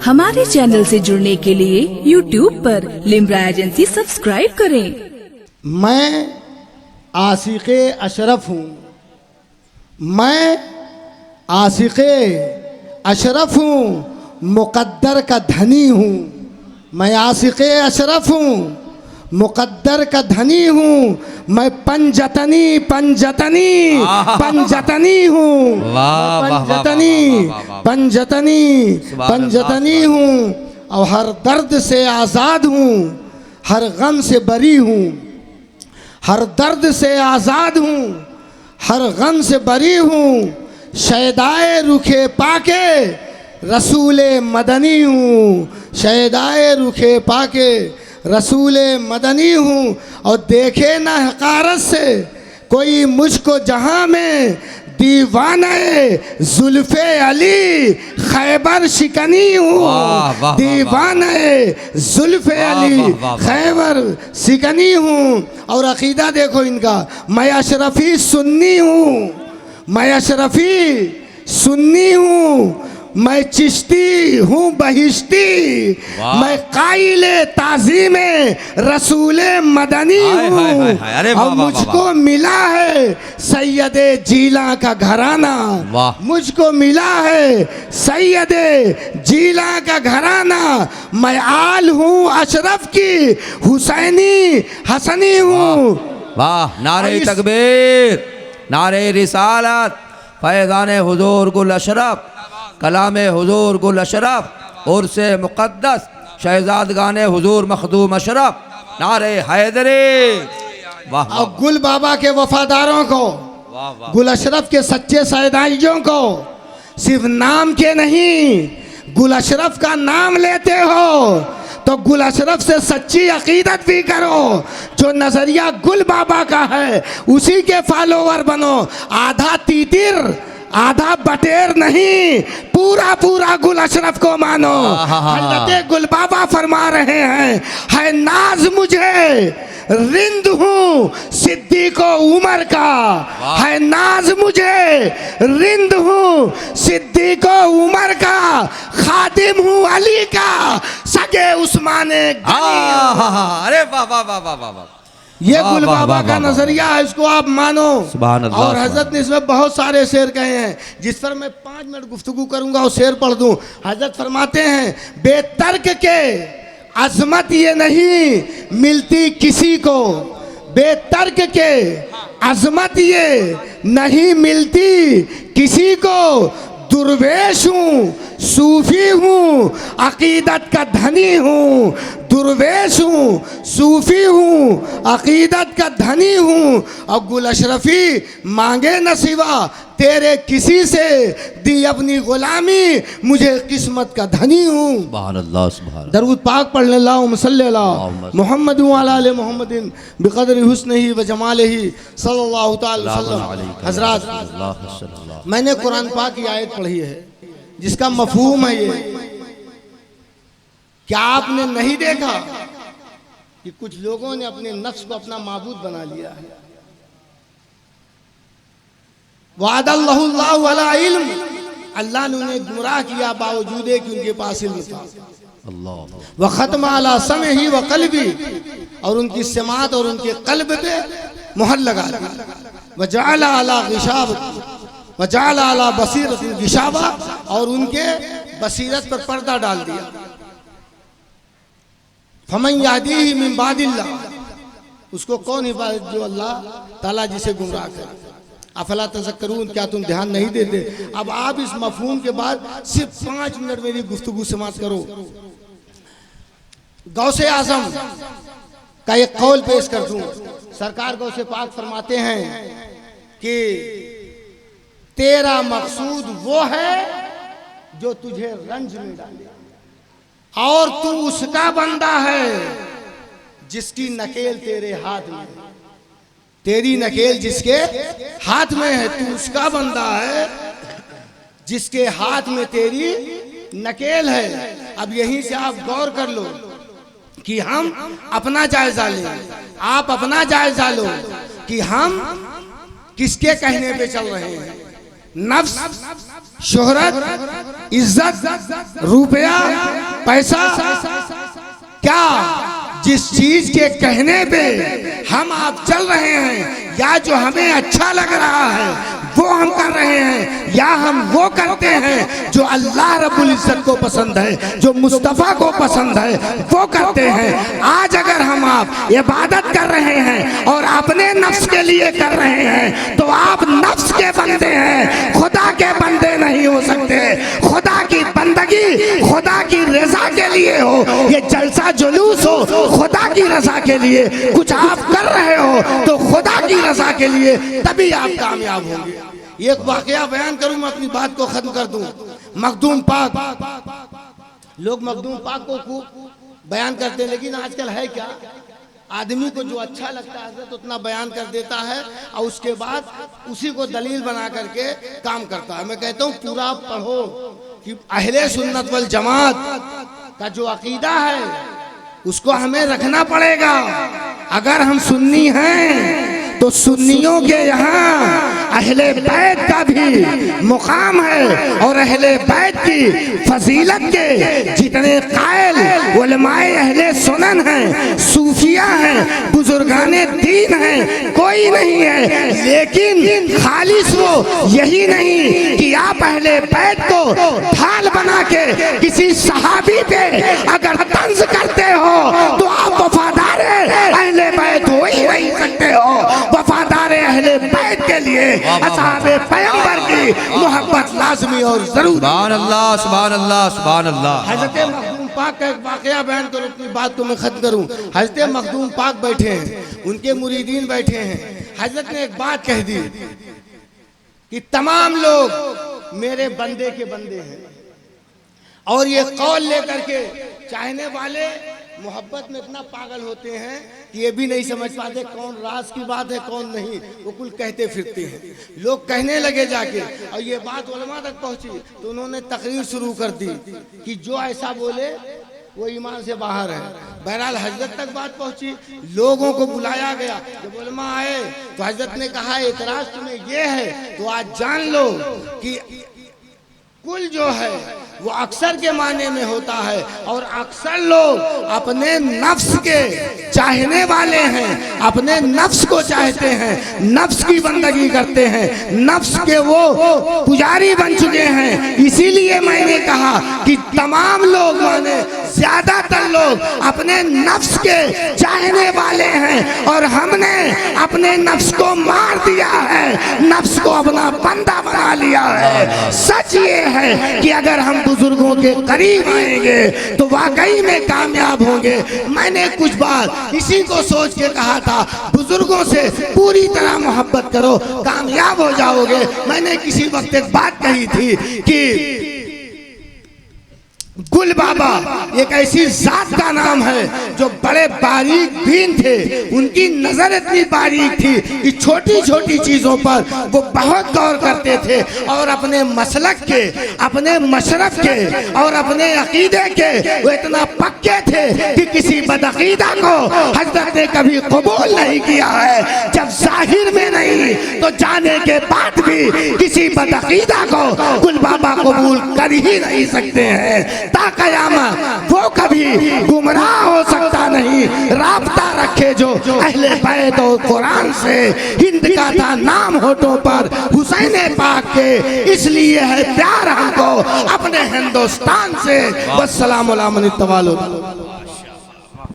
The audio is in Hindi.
हमारे चैनल से जुड़ने के लिए YouTube पर लिम्रा एजेंसी सब्सक्राइब करें। मैं आशिक़े अशरफ हूँ, मैं आशिक़े अशरफ हूँ, मुक़द्दर का धनी हूँ। मैं आशिक़े अशरफ हूँ, मुक़द्दर का धनी हूँ। मैं पंजतनी पंजतनी पंजतनी हूँ, पंजतनी पंजतनी पंजतनी हूँ। और हर दर्द से आज़ाद हूँ, हर गम से बरी हूँ। हर दर्द से आज़ाद हूँ, हर गम से बरी हूँ। शैदाए रुखे पाके रसूले मदनी हूँ, शैदाए रुखे पाके रसूले मदनी हूँ। और देखे न हकारत से कोई मुझको जहाँ में, दीवाने जुल्फे अली खैबर शिकनी हूँ, दीवाने जुल्फे अली खैबर शिकनी हूँ। और अकीदा देखो इनका, मैं अशरफी सुन्नी हूँ, मैं अशरफी सुन्नी हूँ। मैं चिश्ती हूँ बहिश्ती, मैं काइले ताज़ीमे रसूले मदनी हूँ। और मुझको मिला है सैयदे जीला का घराना, मुझको मिला है सैयदे जीला का घराना। मैं आल हूँ अशरफ की, हुसैनी हसनी हूँ। वाह, नारे तकबीर, नारे रिसालत, फैज़ाने हुजूर गुल अशरफ, कलामे हुजूर गुल अशरफ, उर्से मुक़द्दस शहजादगाने हुजूर मखदूम अशरफ, नारे हैदरी। वाह, और गुल बाबा के वफादारों को, गुल अशरफ के सच्चे सैदाइयों को सिर्फ नाम के नहीं, गुल अशरफ का नाम लेते हो तो गुल अशरफ से सच्ची अकीदत भी करो। जो नज़रिया गुल बाबा का है उसी के फॉलोवर बनो। आधा तीतिर आधा बटेर नहीं, पूरा पूरा गुल अशरफ को मानो। हज़रत गुल बाबा फरमा रहे हैं, है नाज मुझे रिंद हूँ सिद्दीक़ो उमर का, है नाज मुझे रिंद हूँ सिद्दीक़ो उमर का, खादिम हूँ अली का, सगे उस्माने गनी। अरे वाह वाह वाह वाह वाह, ये गुल बाबा का नजरिया है, इसको आप मानो। और हजरत ने इसमें बहुत सारे शेर कहे हैं, जिस पर मैं 5 मिनट गुफ्तगू करूंगा और शेर पढ़ दूं। हजरत फरमाते हैं, बेतर्क के अजमत ये नहीं मिलती किसी को, बेतर्क के अजमत ये नहीं मिलती किसी को। दुर्वेश हूँ सूफी हूँ अकीदत का धनी हूँ, दुर्वेश हूँ सूफी हूँ अकीदत का धनी हूँ। और गुल अशरफी मांगे न सिवा तेरे किसी से, दी अपनी गुलामी मुझे किस्मत का धनी हूँ। दरूद पाक पढ़ ले, अल्लाहुम्मा सल्ली अला मुहम्मद व अला आले मुहम्मदिन बिक़द्रि हुस्निही व जमालिही सल्लल्लाहु तआला अलैहि वसल्लम। हज़रात, मैंने कुरान पाक की आयत पढ़ी है जिसका मफहूम है ये, क्या आपने नहीं देखा कि कुछ लोगों ने अपने नफ्स को अपना माबूद बना लिया है। वादल्लाहु अला इल्म, अल्लाह ने उन्हें गुमराह किया बावजूद कि उनके पास इल्म था। व खत्म अला समही व क़ल्बी, और उनकी समात और उनके कल्ब पे मुहर लगा दी। व जअला अला गिशावत व जअला अला बसीरत गिशावा, और उनके बसीरत पर पर्दा डाल दिया। फमन याहदीही मिन बादिल्लाह, उसको कौन हिफाजत जो अल्लाह ताला जिसे गुमराह करे। अफला तज़क्करून, क्या तुम ध्यान नहीं देते। अब आप इस मफहूम के बाद सिर्फ 5 मिनट मेरी गुफ्तगू समाप्त करो। गौसे आज़म का एक कौल पेश कर दूं। सरकार गौसे पाक फरमाते हैं कि तेरा मकसूद वो है जो तुझे रंज में डाले, और तू उसका बंदा है जिसकी नकेल तेरे हाथ में है। तेरी नकेल जिसके हाथ में है, तू उसका बंदा है जिसके हाथ में तेरी नकेल है। अब यहीं से आप गौर कर लो कि हम अपना जायजा लें, आप अपना जायजा लो कि हम किसके कहने पे चल रहे हैं। नफ्स, शोहरत, इज्जत, रुपया, पैसा, क्या जिस चीज के कहने पे हम आप चल रहे हैं या जो हमें अच्छा लग रहा है वो हम कर रहे हैं, या हम वो करते हैं जो अल्लाह रब्बुल इज्जत को पसंद है, जो मुस्तफ़ा को पसंद है, वो करते हैं। आज अगर हम आप इबादत कर रहे हैं और अपने नफ्स के लिए कर रहे हैं तो आप नफ्स के बंदे हैं, खुदा के बंदे नहीं हो सकते। खुदा की बंदगी खुदा की रजा के लिए हो, ये जलसा जुलूस हो खुदा की रजा के लिए, कुछ आप कर रहे हो तो खुदा की रजा के लिए, तभी आप कामयाब होंगे। एक वाकया बयान करूं, मैं अपनी बात को खत्म कर दूं। मखदूम पाक, लोग मखदूम पाक को खूब बयान करते हैं, लेकिन आजकल है क्या, आदमी को जो अच्छा लगता है तो उतना बयान कर देता है और उसके बाद उसी को दलील बना करके काम करता है। मैं कहता हूँ पूरा पढ़ो कि अहले सुन्नत वल जमात का जो अकीदा है उसको हमें रखना पड़ेगा। अगर हम सुन्नी हैं तो सुन्नियों के यहाँ अहले बैत का भी मुकाम है, और अहले बैत की फजीलत के जितने कायल उलमाए अहले सुनन हैं, सूफिया हैं, बुजुर्गाने दीन हैं, कोई नहीं है। लेकिन खालिस वो यही नहीं कि आप अहले बैत को ढाल बना के किसी सहाबी पे अगर तंज करते हो तो आप वफादार अहले बैत हो ही नहीं सकते हो। वफादार अहले बैत के लिए असहाबे पैगंबर की मोहब्बत लाजमी और जरूरी। सुभान अल्लाह, सुभान अल्लाह, सुभान अल्लाह। हजरत मखदूम पाक का एक वाकया बयान करूं, अपनी बात को मैं खत्म करूं। हजरत मखदूम पाक बैठे हैं, उनके मुरीदीन बैठे हैं। हजरत ने एक बात कह दी कि तमाम लोग मेरे बंदे के बंदे हैं, और ये कौल लेकर के चाहने वाले मोहब्बत में इतना पागल होते हैं कि ये भी नहीं समझ पाते कौन राज की बात है कौन नहीं, वो कुल कहते फिरते हैं। लोग कहने लगे जाके, और ये बात उलमा तक पहुंची तो उन्होंने तकरीर शुरू कर दी कि जो ऐसा बोले वो ईमान से बाहर है। बहरहाल हजरत तक बात पहुंची, लोगों को बुलाया गया। जब उलमा आए तो हजरत ने कहा एतराज तुम्हें ये है तो आज जान लो कि कुल जो है वो अक्सर के माने में होता है, और अक्सर लोग अपने नफ्स के चाहने वाले हैं, अपने नफ्स को चाहते हैं, नफ्स की बंदगी करते हैं, नफ्स के वो पुजारी बन चुके हैं। इसीलिए मैंने कहा कि तमाम लोग माने ज्यादातर लोग अपने नफ्स के चाहने वाले हैं, और हमने अपने नफ्स को मार दिया है, नफ्स को अपना बंदा बना लिया है। सच ये है कि अगर हम बुजुर्गों के करीब आएंगे तो वाकई में कामयाब होंगे। मैंने कुछ बात इसी को सोच के कहा था, बुजुर्गों से पूरी तरह मोहब्बत करो, कामयाब हो जाओगे। मैंने किसी वक्त एक बात कही थी कि गुल बाबा एक ऐसी जात का नाम है जो बड़े बारीक बीन थे, उनकी नजर इतनी बारीक थी कि छोटी छोटी चीजों पर वो बहुत गौर करते थे, और अपने मसलक के, अपने मशरफ के और अपने अकीदे के वो इतना पक्के थे कि किसी बदअकीदा को हजरत ने कभी कबूल नहीं किया है। जब जाहिर में नहीं तो जाने के बाद भी किसी बदअकीदा को गुल बाबा कबूल कर ही नहीं सकते हैं। ताक़यामत वो कभी गुमराह हो सकता नहीं। राब्ता रखे जो अहले बैत और कुरान से, हिंद का था नाम होठों पर हुसैन पाक के, इसलिए है प्यार हमको अपने हिंदुस्तान से। वस्सलामु अलैकुम।